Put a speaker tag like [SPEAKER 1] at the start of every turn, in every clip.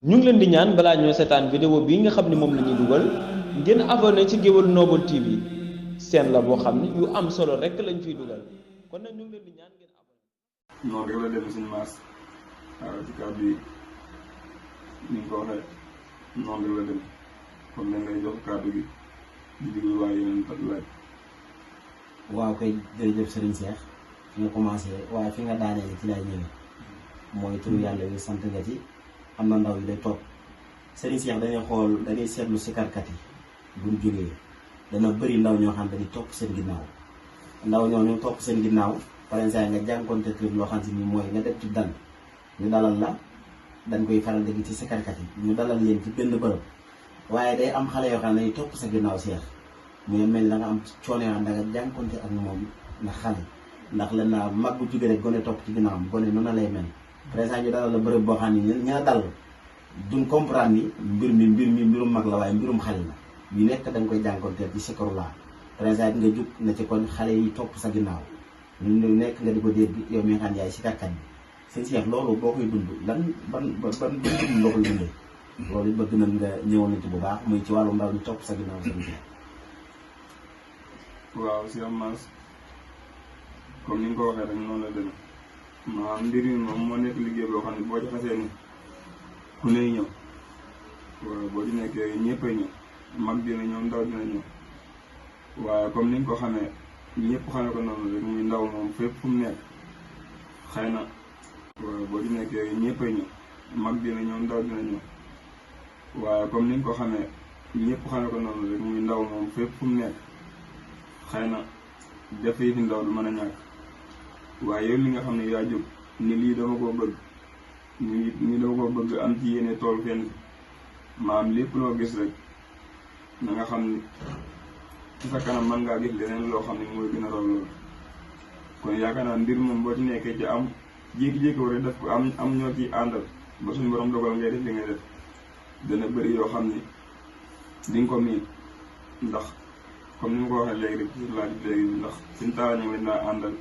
[SPEAKER 1] ñu ngi leen di ñaan balaa ñoo seetaan vidéo bii nga xam ne moom la ñuy dugal ngeen abonné ci Géwël Noble TV seen la boo xam ne yu am solo rek lañ fiy dugal kon nag ñu ngi leen di ñaan ngeen abonné.
[SPEAKER 2] noonu rek la demee suñu maas waaw ci kàddu yi ni nga ko waxee noonu rek la demee kon dañ lay jox kàddu gi di diglu waaye yeneen laaj.
[SPEAKER 3] waaw kay jërëjëf Serigne Cheikh fi nga commencé waaye fi nga daanee ci lay ñëwee mooy turu yàlla yi sant nga ci am na ndaw yi day topp Serigne Cheikh dañuy seetlu sikarkat yi buñ jógee dana bëri ndaw ñoo xam dañuy topp seen ginnaaw ndaw ñoo ñu topp seen ginnaaw par exemple nga jànkonte kër loo xam si ni mooy nga def ci dal ñu dalal la dañ koy faral di ci sikarkat yi ñu dalal leen ci benn bërëb waaye day am xale yoo xam ne dañuy topp sa ginnaaw Cheikh mais mel da nga am coono yoo xam da nga jànkonte ak moom ndax xale ndax lan naa mag bu jógee rek gone topp ci ginnaawam gone noonu lay mel par exemple ñu dalal la bërëb boo xam ne ña dal duñ comprendre ni mbirum mag la waaye mbirum xale la yu nekk da nga koy jànkonteel ci sikaru laa par exemple nga jug na ci kon xale yi topp sa ginnaaw ñu nekk nga di ko dégg yow mi nga xam yaay sikarkat bi seen Cheikh loolu boo koy dund lan ban dund loo koy dundee loolu bëgg nañ nga ñëwoon na ci bu baax muy ci wàllu ndaw ñu topp sa ginnaaw seen Cheikh.
[SPEAKER 2] waaw si am maas comme ni nga ko waxee rek noonu la demee maanaam mbir mi moom moo nekk liggéey boo xam ne boo ci xasee ni ku ne ñëw waaw boo ci nekkee ñëppay ñëw mag dina ñëw ndaw dina ñëw waaye comme ni nga ko xamee ñëpp xamee ko noonu rek muy ndaw moom fépp fu mu nekk xëy na waaw boo ci nekkee ñëppay ñëw mag dina ñëw ndaw dina ñëw waaye comme ni nga ko xamee ñëpp xamee ko noonu rek muy ndaw moom fépp fu mu nekk xëy na def yi fi ndaw du mën a ñàkk waaye yow li nga xam ne yaa jóg ni lii dama koo bëgg ni dama koo bëgg am ci yéene tool fenn maam lépp loo gis rek na nga xam ni ci sa kanam mën ngaa gis leneen loo xam ne mooy gën a raw loolu kon yaakaar naa mbir moom boo ci nekkee ci am jékki-jékki war a def ko am ñoo ci àndal ba suñu borom dogal ngay def li ngay def dana bëri yoo xam ni di nga ko miin ndax comme ni ma ko waxee léegi rek ci laaj bi léegi ndax suñ taala ñu leen daa àndal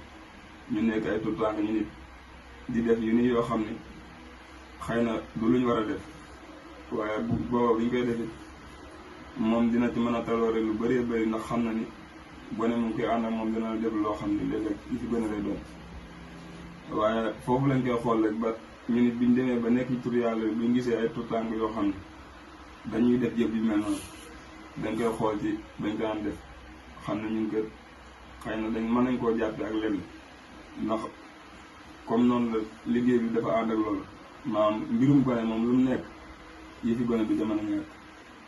[SPEAKER 2] ñu nekk ay tuutànk ñu nit di def yu ni yoo xam ne xëy na du luñ war a def waaye bu booba bi ñu koy defit moom dina ci mën a taloore lu bëree bëri ndax xam na ni bone mu ngi koy ànd ak moom dina def loo xam ne léeg-léeg li ci gën a lay doon waaye foofu lañ koy xool rek ba ñu nit biñ demee ba nekk ci tur yàlla buñ gisee ay tuutànk yoo xam ne dañuy def jëf yu mel noonu dañ koy xool ci bañ ko daan def xam ne ñun kër xëy na dañ mën nañ koo jàppe ak lenn ndax comme noonu la liggéey bi dafa ànd ak loolu maanaam mbirum gone moom lu mu nekk yi fi gone bi jamono ñàkk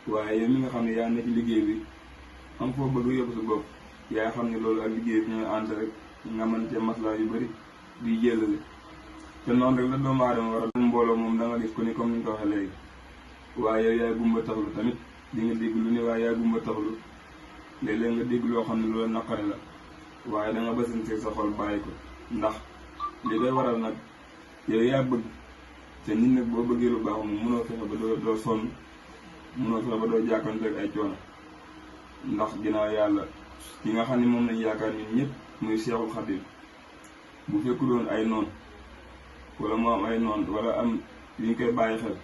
[SPEAKER 2] waaye yow mi nga xam ne yaa nekk ci liggéey bi am foo bëgg yóbbu sa bopp yaa xam ne loolu ak liggéey bi ñooy ànd rek nga mën cee maslaa yu bëri di jëlale te noonu rek la doomu aadama war a mbooloo moom da nga gis ko ni comme ni nga ko waxee léegi waaye yow yaay gumba taxlu tamit di nga dégg lu ne waaye yaa gumba taxlu léeg-léeg nga dégg loo xam ne loolu naqari la waaye da nga basante sa xol bàyyi ko ndax li koy waral nag yow yaa bëgg te nit nag boo bëggee lu baax moom mënoo fexe ba doo sonn mënoo fexe ba doo jàkkanteeg ay coono ndax ginnaaw yàlla ki nga xam ne moom lañ yaakaar ñun ñëpp muy Seexul Xadiim bu fekku doon ay noon wala mu am ay noon wala am li ñu koy bàyyi xel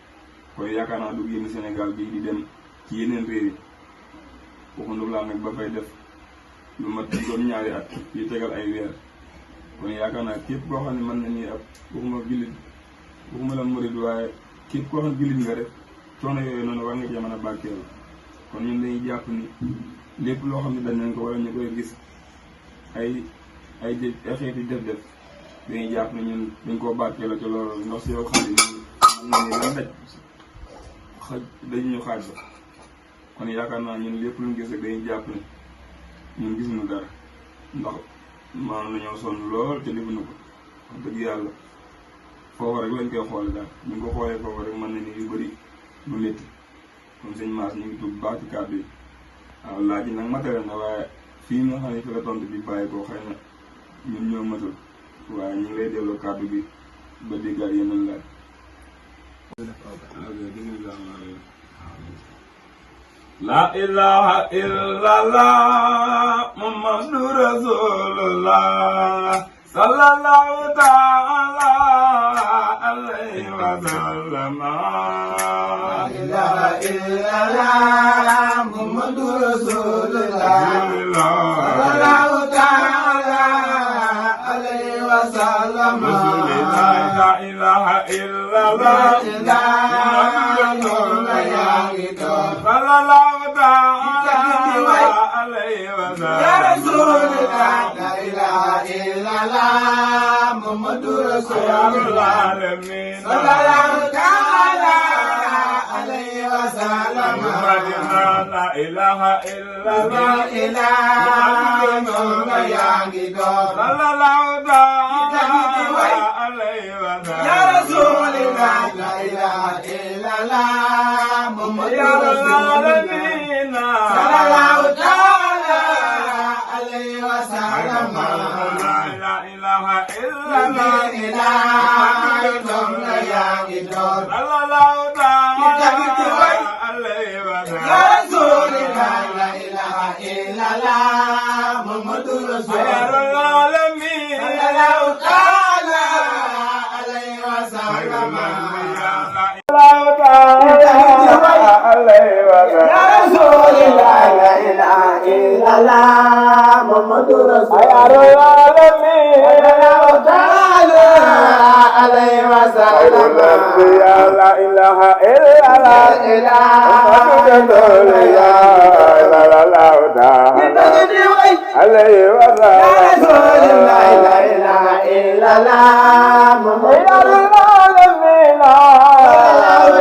[SPEAKER 2] kon yaakaar naa du génn Sénégal bii di dem ci yeneen réew yi waxuñu laa nag ba fay def lu mat doon ñaari at yu tegal ay weer kon yaakaar naa képp koo xam ne mën nañuy ab waxuma jullit waxuma la murid waaye képp koo xam ne jullit nga rek coono yooyu noonu war nga cee mën a barkeel kon ñun dañuy jàpp ni lépp loo xam ne dañ nañ ko wala ñu koy gis ay xeeti def-def dañuy jàpp ne ñun dañ koo barkeeloo ci loolu ndax si yow xam ne mën na ni lan dañu ñu xaaj ba kon yaakaar naa ñun lépp luñ gis rek dañuy jàpp ne ñun gisuñu dara ndax maanaam nañoo sonn lool te defuñu ko wax dëgg yàlla foofu rek lañ koy xoole daal ñu ngi ko xoolee foofu rek mën na ni yu bëri lu métti kon sëñ Mass ñu ngi tudd baax ci kàddu yi waaw laaj yi nag matériel na waaye fii nga xam ne fi la tontu bi bàyyi ko xëy na ñun ñoo matul waaye ñu ngi lay delloo kàddu bi ba déggaat yeneen laaj.
[SPEAKER 4] La ilaha illallah Muhammadur Rasulullah sallallahu ta'ala عليه وسلم
[SPEAKER 5] إله إلا الله محمد رسول الله صلى الله تعالى عليه وسلم
[SPEAKER 4] لا إله إلا الله صلى الله تعالى عليه وسلم
[SPEAKER 5] يا رسول الله لا إله إلا الله محمد رسول الله صلى الله تعالى عليه وسلم
[SPEAKER 4] لا إله إلا الله
[SPEAKER 5] إله يا جدار
[SPEAKER 4] صلى الله تعالى عليه وسلم
[SPEAKER 5] يا رسول الله لا إله إلا الله محمد رسول الله صلى الله تعالى عليه وسلم
[SPEAKER 4] لا إله إلا الله
[SPEAKER 5] إله يا جدار
[SPEAKER 4] صلى الله تعالى عليه وسلم
[SPEAKER 5] يا رسول الله لا إله إلا الله محمد رسول
[SPEAKER 4] خير
[SPEAKER 5] الله
[SPEAKER 4] العالمين
[SPEAKER 5] صلى الله تعالى عليه وسلم يا رسول الله لا إله إلا الله محمد رسول الله صلى الله تعالى عليه وسلم
[SPEAKER 4] لا إله إلا الله محمد رسول الله صلى الله تعالى عليه
[SPEAKER 5] يا
[SPEAKER 4] وسلم
[SPEAKER 5] رسول الله لا إله إلا الله محمد
[SPEAKER 4] العالمين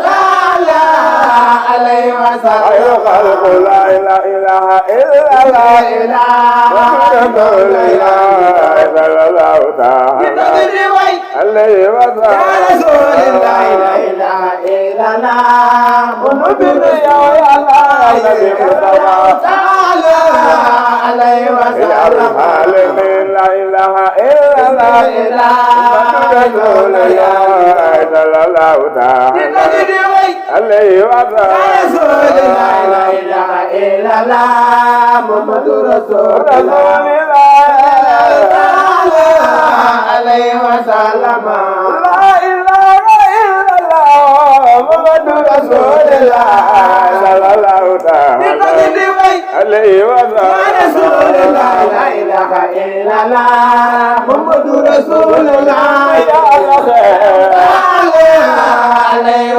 [SPEAKER 5] تعالى عليه
[SPEAKER 4] خير
[SPEAKER 5] وسلم
[SPEAKER 4] خلق لا إله إلا الله محمد رسول الله صلى الله تعالى عليه
[SPEAKER 5] يا
[SPEAKER 4] وسلم
[SPEAKER 5] رسول الله لا إله إلا الله محمد تعالى عليه وسلم
[SPEAKER 4] العالمين لا إله إلا الله محمد رسول الله صلى الله تعالى عليه
[SPEAKER 5] يا
[SPEAKER 4] وسلم
[SPEAKER 5] رسول الله لا إله إلا الله محمد رسول الله تعالى عليه وسلم
[SPEAKER 4] لا إله إلا الله محمد رسول الله صلى الله تعالى عليه
[SPEAKER 5] يا
[SPEAKER 4] وسلم
[SPEAKER 5] رسول الله لا إله إلا الله محمد رسول الله
[SPEAKER 4] يا خير
[SPEAKER 5] تعالى عليه